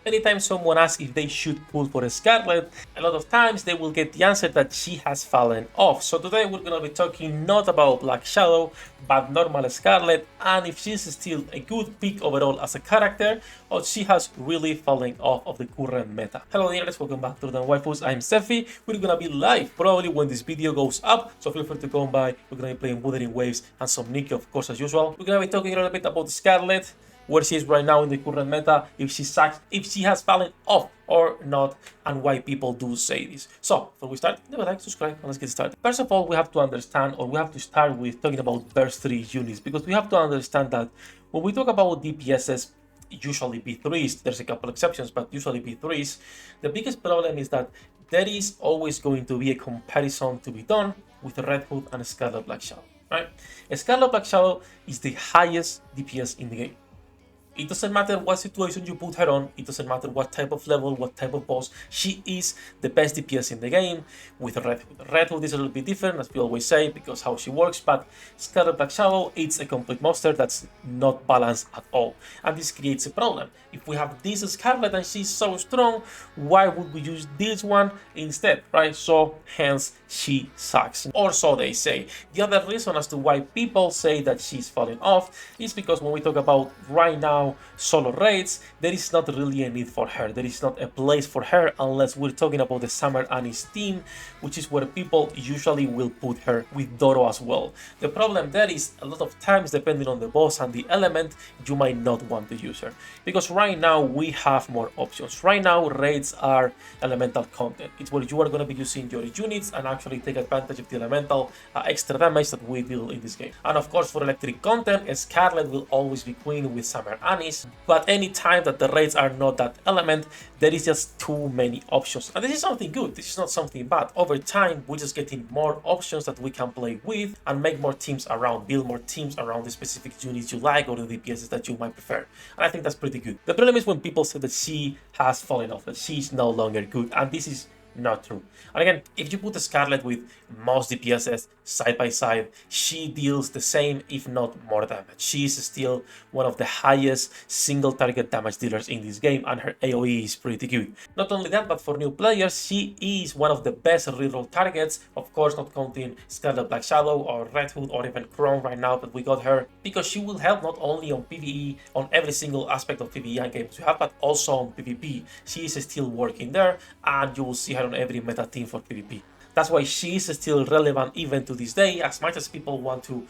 Anytime someone asks if they should pull for a Scarlet, a lot of times they will get the answer that she has fallen off. So today we're gonna be talking not about Black Shadow, but normal Scarlet, and if she's still a good pick overall as a character, or she has really fallen off of the current meta. Hello dears, welcome back to the Waifus. I'm Sefhi. We're gonna be live probably when this video goes up, so feel free to come by. We're gonna be playing Wuthering Waves and some Nikki, of course, as usual. We're gonna be talking a little bit about Scarlet, where she is right now in the current meta, if she sucks, if she has fallen off or not, and why people do say this. So, before we start, leave a like, subscribe, and let's get started. First of all, we have to understand, or we have to start with talking about burst 3 units, because we have to understand that when we talk about DPSs, usually B3s, there's a couple exceptions, but usually B3s, the biggest problem is that there is always going to be a comparison to be done with Red Hood and Scarlet Black Shadow, right? Scarlet Black Shadow is the highest DPS in the game. It doesn't matter what situation you put her on, it doesn't matter what type of level, what type of boss, she is the best DPS in the game with Red Hood. Red Hood is a little bit different, as we always say, because how she works, but Scarlet Black Shadow, it's a complete monster that's not balanced at all. And this creates a problem. If we have this Scarlet and she's so strong, why would we use this one instead, right? So, hence, she sucks. Or so they say. The other reason as to why people say that she's falling off is because when we talk about right now solo raids, there is not really a need for her. There is not a place for her unless we're talking about the Summer Annie's team, which is where people usually will put her with Doro as well. The problem there is a lot of times, depending on the boss and the element, you might not want to use her. Because right now we have more options. Right now raids are elemental content. It's where you are going to be using your units and actually take advantage of the elemental extra damage that we deal in this game. And of course for electric content, Scarlet will always be queen with Summer Annie's, but any time that the raids are not that element, there is just too many options. And this is something good, this is not something bad. Over time, we're just getting more options that we can play with and make more teams around, build more teams around the specific units you like or the DPSs that you might prefer. And I think that's pretty good. The problem is when people say that she has fallen off, that she's no longer good, and this is not true. And again, if you put a Scarlet with most DPSs side by side, she deals the same, if not more damage. She is still one of the highest single target damage dealers in this game, and her AoE is pretty good. Not only that, but for new players, she is one of the best reroll targets, of course not counting Scarlet Black Shadow or Red Hood or even Chrome right now that we got her, because she will help not only on PvE, on every single aspect of PvE and games you have, but also on PvP. She is still working there, and you will see her on every meta team for PvP. That's why she is still relevant even to this day. As much as people want to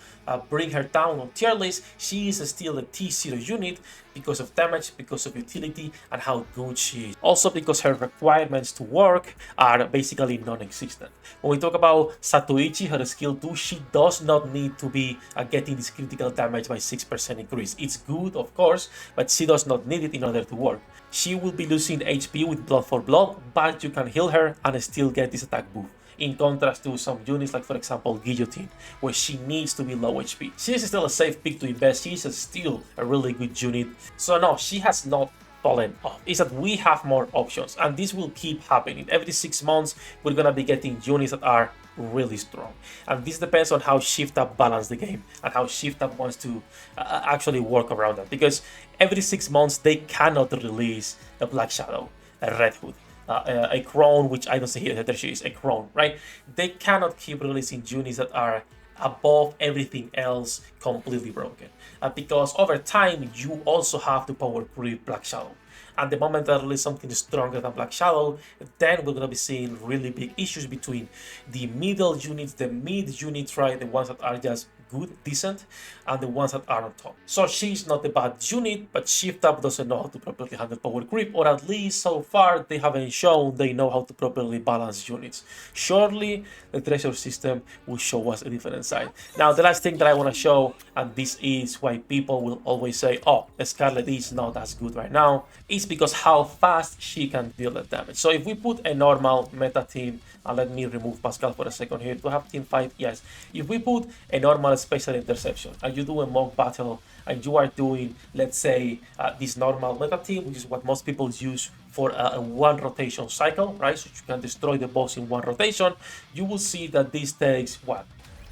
bring her down on tier list, she is still a T0 unit because of damage, because of utility, and how good she is. Also because her requirements to work are basically non-existent. When we talk about Satoichi, her skill 2, she does not need to be getting this critical damage by 6% increase. It's good, of course, but she does not need it in order to work. She will be losing HP with Blood for Blood, but you can heal her and still get this attack buff. In contrast to some units like, for example, Guillotine, where she needs to be low HP. She is still a safe pick to invest, she is still a really good unit. So no, she has not fallen off. It's that we have more options, and this will keep happening. Every 6 months, we're gonna be getting units that are really strong. And this depends on how Shift Up balance the game, and how Shift Up wants to actually work around that. Because every 6 months, they cannot release a Black Shadow, a Red Hood, a Crone, which I don't see here, there she is, a Crone, right? They cannot keep releasing units that are above everything else completely broken. Because over time, you also have to power creep Black Shadow. And the moment that release something stronger than Black Shadow, then we're going to be seeing really big issues between the middle units, the mid units, right? The ones that are just good, decent, and the ones that are on top. So she's not a bad unit, but Shift Up doesn't know how to properly handle power creep, or at least so far they haven't shown they know how to properly balance units. Surely the treasure system will show us a different side. Now the last thing that I want to show, and this is why people will always say, oh, Scarlet is not as good right now, is because how fast she can deal the damage. So if we put a normal meta team, and let me remove Pascal for a second here to have team fight, yes. If we put a normal special interception and you do a mock battle and you are doing, let's say, this normal meta team, which is what most people use for a one rotation cycle, right? So you can destroy the boss in one rotation, you will see that this takes what?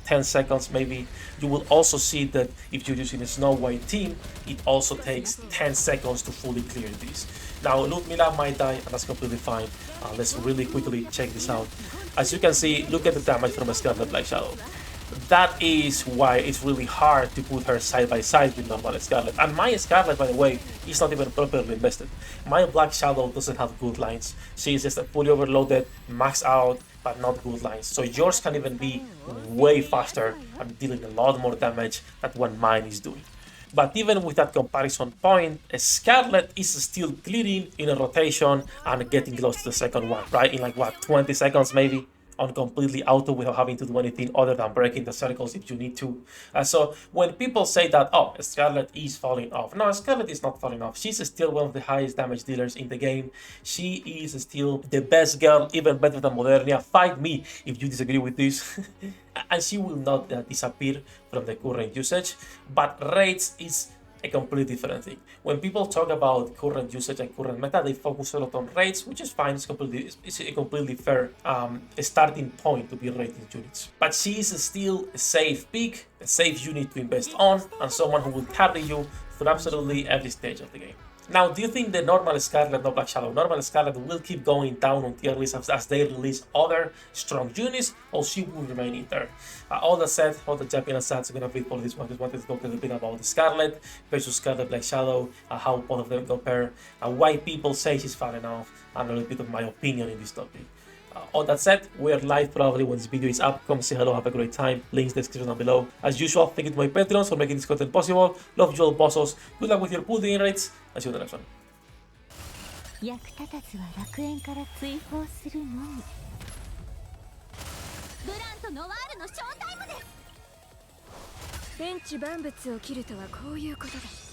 10 seconds maybe. You will also see that if you're using a Snow White team, it also takes 10 seconds to fully clear this. Now Ludmilla might die, and that's completely fine. Let's really quickly check this out. As you can see, look at the damage from a Scarlet Black Shadow. That is why it's really hard to put her side by side with normal Scarlet. And my Scarlet, by the way, is not even properly invested. My Black Shadow doesn't have good lines. She is just fully overloaded, maxed out, but not good lines. So yours can even be way faster and dealing a lot more damage than what mine is doing. But even with that comparison point, Scarlet is still clearing in a rotation and getting close to the second one, right? In like what, 20 seconds maybe? On completely auto without having to do anything other than breaking the circles if you need to. So when people say that, oh, Scarlet is falling off. No, Scarlet is not falling off. She's still one of the highest damage dealers in the game. She is still the best girl, even better than Modernia. Fight me if you disagree with this. And she will not disappear from the current usage, but raids is a completely different thing. When people talk about current usage and current meta, they focus a lot on raids, which is fine. It's a completely fair starting point to be rating units. But she is still a safe pick, a safe unit to invest on, and someone who will carry you through absolutely every stage of the game. Now, do you think the normal Scarlet, no Black Shadow, normal Scarlet will keep going down on tier lists as they release other strong units, or she will remain in there? All that said, all the champion stats are going to be for this one. Just wanted to talk a little bit about the Scarlet versus Scarlet Black Shadow, how both of them compare, why people say she's falling off, and a little bit of my opinion in this topic. All that said, we are live probably when this video is up. Come say hello, have a great time. Links in the description down below. As usual, thank you to my Patreons for making this content possible. Love you all, bossos. Good luck with your pool gain rates. I'll see you in the next one. 役立たずは楽園から追放するのみ。ブランとノワールのショータイムです。天地万物を切るとはこういうことだ。